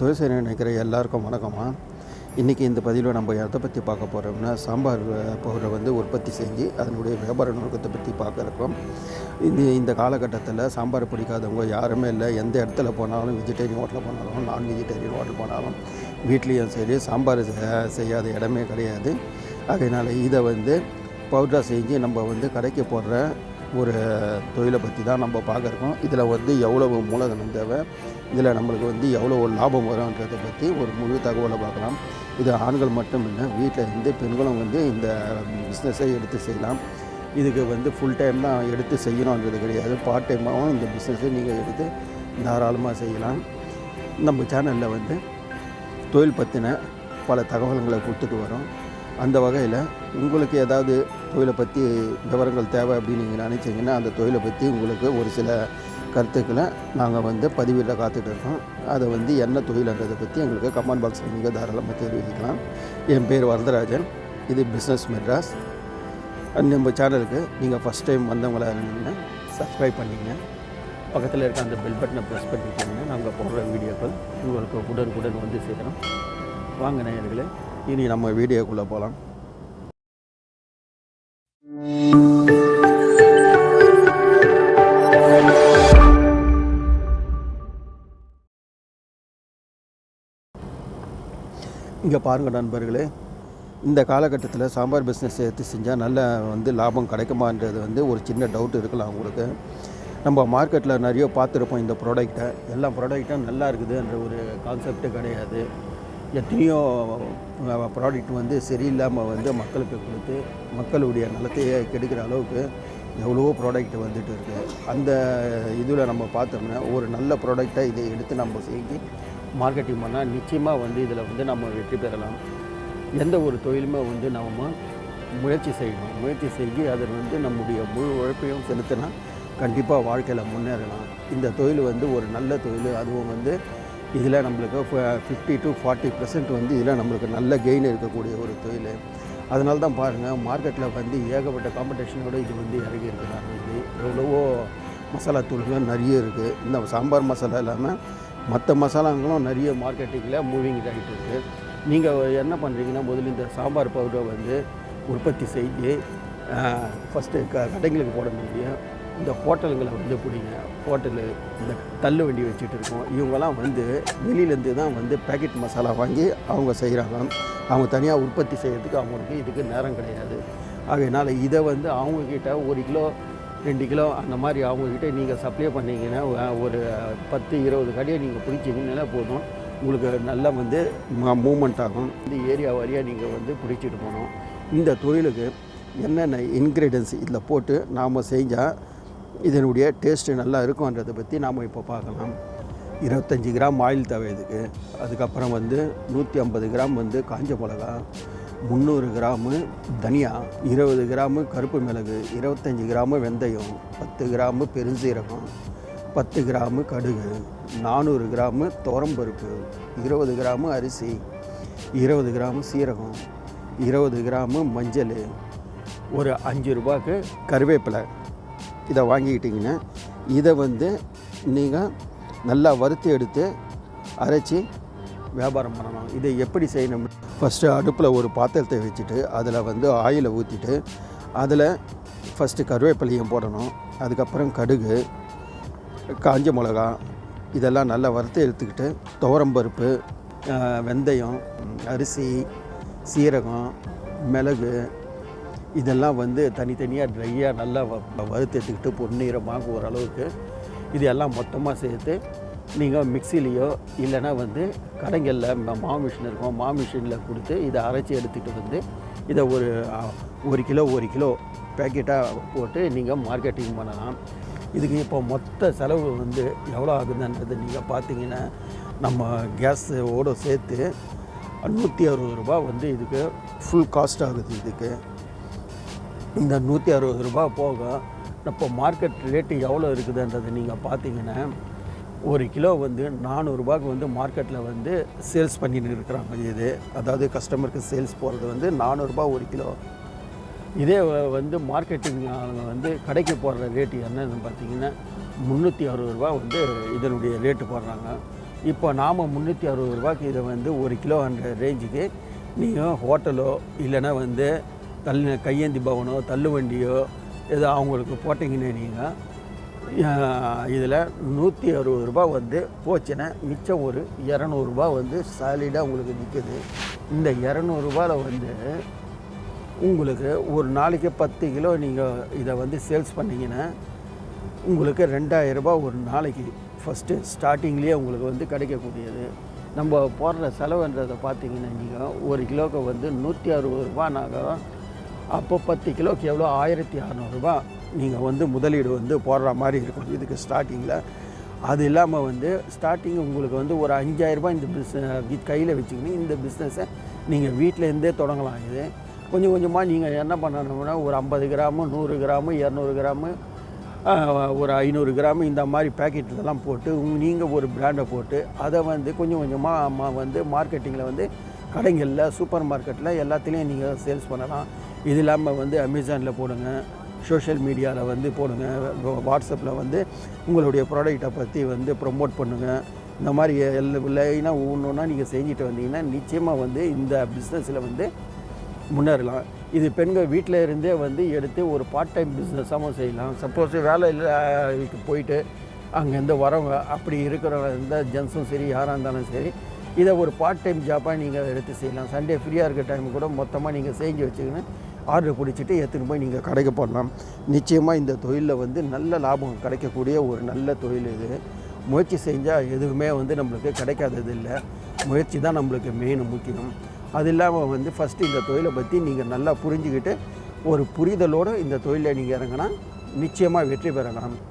தொழில் செய்ய நினைக்கிற எல்லாருக்கும் வணக்கம்மா. இன்றைக்கி இந்த பதிவில் நம்ம எதை பற்றி பார்க்க போகிறோம்னா, சாம்பார் பவுடரை வந்து உற்பத்தி செஞ்சு அதனுடைய வியாபார நோக்கத்தை பற்றி பார்க்குறோம். இந்த காலகட்டத்தில் சாம்பார் பிடிக்காதவங்க யாருமே இல்லை. எந்த இடத்துல போனாலும், வெஜிடேரியன் ஹோட்டலில் போனாலும், நான் வெஜிடேரியன் ஹோட்டல் போனாலும், வீட்லேயும் சரி சாம்பார் செய்யாத இடமே கிடையாது. அதனால் இதை வந்து பவுடராக செஞ்சு நம்ம வந்து கடைக்கு போடுற ஒரு தொழிலை பற்றி தான் நம்ம பார்க்குறோம். இதில் வந்து எவ்வளவு மூலதனம் தேவை, இதில் நம்மளுக்கு வந்து எவ்வளோ லாபம் வரும்ன்றதை பற்றி ஒரு முழு தகவலை பார்க்கலாம். இது ஆண்கள் மட்டும் இல்லை, வீட்டில் இருந்து பெண்களும் வந்து இந்த பிஸ்னஸை எடுத்து செய்யலாம். இதுக்கு வந்து ஃபுல் டைம் தான் எடுத்து செய்யணுன்றது கிடையாது. பார்ட் டைமாகவும் இந்த பிஸ்னஸை நீங்கள் எடுத்து தாராளமாக செய்யலாம். நம்ம சேனலில் வந்து தொழில் பற்றின பல தகவல்களை கொடுத்துட்டு வரோம். அந்த வகையில் உங்களுக்கு ஏதாவது தொழிலை பற்றி விவரங்கள் தேவை அப்படின்னு நீங்கள் நினச்சிங்கன்னா, அந்த தொழிலை பற்றி உங்களுக்கு ஒரு சில கருத்துக்களை நாங்கள் வந்து பதிவில் காத்துட்டு இருக்கோம். அதை வந்து என்ன தொழில்ன்றதை பற்றி எங்களுக்கு கமெண்ட் பாக்ஸில் நீங்கள் தாராளமாக தெரிவிக்கலாம். என் பேர் வரதராஜன். இது பிஸ்னஸ் மெட்ராஸ். நம்ம சேனலுக்கு நீங்கள் ஃபஸ்ட் டைம் வந்தவங்களா இருந்தீங்கன்னா சப்ஸ்கிரைப் பண்ணிங்க. பக்கத்தில் இருக்க அந்த பெல் பட்டனை ப்ரெஸ் பண்ணிட்டீங்கன்னா நாங்கள் போடுற வீடியோக்கள் உங்களுக்கு உடனுக்குடன் வந்து சேரும். வாங்க நேயர்களே, இனி நம்ம வீடியோக்குள்ளே போகலாம். இங்கே பாருங்கள் நண்பர்களே, இந்த காலகட்டத்தில் சாம்பார் பிஸ்னஸ் எடுத்து செஞ்சால் நல்ல வந்து லாபம் கிடைக்குமான்றது வந்து ஒரு சின்ன டவுட் இருக்கலாம் உங்களுக்கு. நம்ம மார்க்கெட்டில் நிறைய பார்த்துருப்போம் இந்த ப்ராடக்டை. எல்லா ப்ராடக்டும் நல்லா இருக்குதுன்ற ஒரு கான்செப்ட்டு கிடையாது. எத்தனையோ ப்ராடக்ட் வந்து சரியில்லாமல் வந்து மக்களுக்கு கொடுத்து மக்களுடைய நலத்தையே கெடுக்கிற அளவுக்கு எவ்வளவோ ப்ராடக்ட் வந்துட்டு இருக்குது. அந்த இதில் நம்ம பார்த்தோம்னா ஒரு நல்ல ப்ராடக்டை இதை எடுத்து நம்ம செஞ்சு மார்க்கெட்டிங் பண்ணால் நிச்சயமாக வந்து இதில் வந்து நம்ம வெற்றி பெறலாம். எந்த ஒரு தொழிலுமே வந்து நம்ம முயற்சி செய்யணும். முயற்சி செஞ்சு அதில் வந்து நம்முடைய முழு உழைப்பையும் செலுத்தினா கண்டிப்பாக வாழ்க்கையில் முன்னேறலாம். இந்த தொழில் வந்து ஒரு நல்ல தொழில். அதுவும் வந்து இதில் நம்மளுக்கு 50 to 40% வந்து இதில் நம்மளுக்கு நல்ல கெயின் இருக்கக்கூடிய ஒரு தொழில். அதனால தான் பாருங்கள், மார்க்கெட்டில் வந்து ஏகப்பட்ட காம்படிஷனோடு இது வந்து இறங்கி இருக்கிறாங்க. இது எவ்வளவோ மசாலா தூள்கள் நிறைய இருக்குது. இந்த சாம்பார் மசாலா இல்லாமல் மற்ற மசாலாங்களும் நிறைய மார்க்கெட்டிங்கில் மூவிங் ஆகிட்டு இருக்குது. நீங்கள் என்ன பண்ணுறீங்கன்னா, முதல்ல இந்த சாம்பார் பவுடரை வந்து உற்பத்தி செஞ்சு ஃபஸ்ட்டு கடைங்களுக்கு போட முடியும். இந்த ஹோட்டலுங்களை வந்து பிடிங்க. ஹோட்டலு இந்த தள்ளு வண்டி வச்சுட்டு இருக்கோம். இவங்கெல்லாம் வந்து வெளியிலேருந்து தான் வந்து பேக்கெட் மசாலா வாங்கி அவங்க செய்கிறாங்க. அவங்க தனியாக உற்பத்தி செய்கிறதுக்கு அவங்களுக்கு இதுக்கு நேரம் கிடையாது. அதனால் இதை வந்து அவங்கக்கிட்ட 1 கிலோ 2 கிலோ அந்த மாதிரி அவங்கக்கிட்ட நீங்கள் சப்ளை பண்ணிங்கன்னா ஒரு 10-20 கடையை நீங்கள் பிடிச்சிங்கன்னா போதும். உங்களுக்கு நல்லா வந்து மூமெண்ட் ஆகும். இந்த ஏரியா வாரியாக நீங்கள் வந்து பிடிச்சிட்டு போகணும். இந்த தொழிலுக்கு என்னென்ன இன்க்ரீடியன்ஸ் இதில் போட்டு நாம் செஞ்சால் இதனுடைய டேஸ்ட்டு நல்லா இருக்கும்ன்றதை பற்றி நாம் இப்போ பார்க்கலாம். 25 கிராம் ஆயில் தேவை இதுக்கு. அதுக்கப்புறம் வந்து 150 கிராம் வந்து காஞ்ச மிளகா, 300 கிராமு தனியா, 20 கிராமு கருப்பு மிளகு, 25 கிராமு வெந்தயம், 10 கிராமு பெருஞ்சீரகம், 10 கிராமு கடுகு, 400 கிராமு துவரம்பருப்பு, 20 கிராமு அரிசி, 20 கிராமு சீரகம், 20 கிராமு மஞ்சள், ஒரு 5 ரூபாய்க்கு கருவேப்பிலை. இதை வாங்கிக்கிட்டிங்கன்னா இதை வந்து நீங்கள் நல்லா வறுத்து எடுத்து அரைச்சி வியாபாரம் பண்ணணும். இதை எப்படி செய்யணும்? ஃபஸ்ட்டு அடுப்பில் ஒரு பாத்திரத்தை வச்சுட்டு அதில் வந்து ஆயிலை ஊற்றிட்டு அதில் ஃபஸ்ட்டு கருவேப்பிலையும் போடணும். அதுக்கப்புறம் கடுகு, காஞ்ச மிளகா இதெல்லாம் நல்லா வறுத்து எடுத்துக்கிட்டு துவரம்பருப்பு, வெந்தயம், அரிசி, சீரகம், மிளகு இதெல்லாம் வந்து தனித்தனியாக ட்ரையாக நல்லா வறுத்து எடுத்துக்கிட்டு பொன்னிறமாக ஓரளவுக்கு இதெல்லாம் மொத்தமாக சேர்த்து நீங்கள் மிக்சிலேயோ இல்லைன்னா வந்து கடைகளில் மாவு மிஷின் இருக்கும், மாவு மிஷினில் கொடுத்து இதை அரைச்சி எடுத்துகிட்டு வந்து இதை ஒரு கிலோ பேக்கெட்டாக போட்டு நீங்கள் மார்க்கெட்டிங் பண்ணலாம். இதுக்கு இப்போ மொத்த செலவு வந்து எவ்வளோ ஆகுதுன்றது நீங்கள் பார்த்தீங்கன்னா, நம்ம கேஸோடு சேர்த்து 160 ரூபா வந்து இதுக்கு ஃபுல் காஸ்ட் ஆகுது. இதுக்கு இந்த 160 ரூபா போக இப்போ மார்க்கெட் ரேட்டு எவ்வளோ இருக்குதுன்றதை நீங்கள் பார்த்தீங்கன்னா, 1 கிலோ வந்து 400 ரூபாய்க்கு வந்து மார்க்கெட்டில் வந்து சேல்ஸ் பண்ணிட்டு இருக்கிறாங்க. இது அதாவது கஸ்டமருக்கு சேல்ஸ் போகிறது வந்து 400 ரூபா 1 கிலோ. இதே வந்து மார்க்கெட்டிங் வந்து கடைக்கு போடுற ரேட்டு என்னன்னு பார்த்தீங்கன்னா 360 ரூபா வந்து இதனுடைய ரேட்டு போடுறாங்க. இப்போ நாம் 360 ரூபாய்க்கு இதை வந்து 1 கிலோ அந்த ரேஞ்சுக்கு நீங்கள் ஹோட்டலோ இல்லைன்னா வந்து கையேந்தி பவனோ தள்ளுவண்டியோ ஏதோ அவங்களுக்கு போட்டிங்கன்னா நீங்கள் இதில் 160 ரூபா வந்து போச்சுன்னா மிச்சம் ஒரு 200 ரூபா வந்து சாலிடாக உங்களுக்கு நிற்குது. இந்த 200 ரூபாவில் வந்து உங்களுக்கு ஒரு நாளைக்கு 10 கிலோ நீங்கள் இதை வந்து சேல்ஸ் பண்ணிங்கன்னா உங்களுக்கு 2000 ரூபா ஒரு நாளைக்கு ஃபஸ்ட்டு ஸ்டார்டிங்லேயே உங்களுக்கு வந்து கிடைக்கக்கூடியது. நம்ம போடுற செலவுன்றதை பார்த்தீங்கன்னா நீங்கள் 1 கிலோவுக்கு வந்து 160 ரூபானாக அப்போ 10 கிலோக்கு எவ்வளோ 1600 ரூபா நீங்கள் வந்து முதலீடு வந்து போடுற மாதிரி இருக்கும் இதுக்கு ஸ்டார்டிங்கில். அது இல்லாமல் வந்து ஸ்டார்டிங் உங்களுக்கு வந்து ஒரு 5000 ரூபா இந்த கையில் வச்சுக்கின்னு இந்த பிஸ்னஸை நீங்கள் வீட்டிலேருந்தே தொடங்கலாம். இது கொஞ்சம் கொஞ்சமாக நீங்கள் என்ன பண்ணணும்னா ஒரு 50 கிராமு 100 கிராமு 200 கிராமு ஒரு 500 கிராமு இந்த மாதிரி பேக்கெட்லலாம் போட்டு நீங்கள் ஒரு பிராண்டை போட்டு அதை வந்து கொஞ்சம் கொஞ்சமாக வந்து மார்க்கெட்டிங்கில் வந்து கடைகளில் சூப்பர் மார்க்கெட்டில் எல்லாத்துலேயும் நீங்கள் சேல்ஸ் பண்ணலாம். இது இல்லாமல் வந்து அமேசானில் போடுங்க, சோஷியல் மீடியாவில் வந்து போடுங்க, வாட்ஸ்அப்பில் வந்து உங்களுடைய ப்ராடக்டை பற்றி வந்து ப்ரொமோட் பண்ணுங்கள். இந்த மாதிரி லைனாக ஒவ்வொன்றா நீங்கள் செஞ்சுட்டு வந்தீங்கன்னா நிச்சயமாக வந்து இந்த பிஸ்னஸில் வந்து முன்னேறலாம். இது பெண்கள் வீட்டில் இருந்தே வந்து எடுத்து ஒரு பார்ட் டைம் பிஸ்னஸாகவும் செய்யலாம். சப்போஸ் வேலைக்கு போயிட்டு அங்கேருந்து வரவங்க அப்படி இருக்கிறவங்க இருந்தால் ஜென்ஸும் சரி யாராக இருந்தாலும் சரி இதை ஒரு பார்ட் டைம் ஜாப்பாக நீங்கள் எடுத்து செய்யலாம். சண்டே ஃப்ரீயாக இருக்கிற டைம் கூட மொத்தமாக நீங்கள் செஞ்சு வச்சுக்கின்னு ஆர்டர் பிடிச்சிட்டு எடுத்துகிட்டு போய் நீங்கள் கடைக்கு போடலாம். நிச்சயமாக இந்த தொழிலில் வந்து நல்ல லாபம் கிடைக்கக்கூடிய ஒரு நல்ல தொழில் இது. முயற்சி செஞ்சால் எதுவுமே வந்து நம்மளுக்கு கிடைக்காதது இல்லை. முயற்சி தான் நம்மளுக்கு மெயின் முக்கியம். அது இல்லாமல் வந்து ஃபஸ்ட்டு இந்த தொழிலை பற்றி நீங்கள் நல்லா புரிஞ்சுக்கிட்டு ஒரு புரிதலோடு இந்த தொழிலை நீங்கள் இறங்கினா நிச்சயமாக வெற்றி பெறலாம்.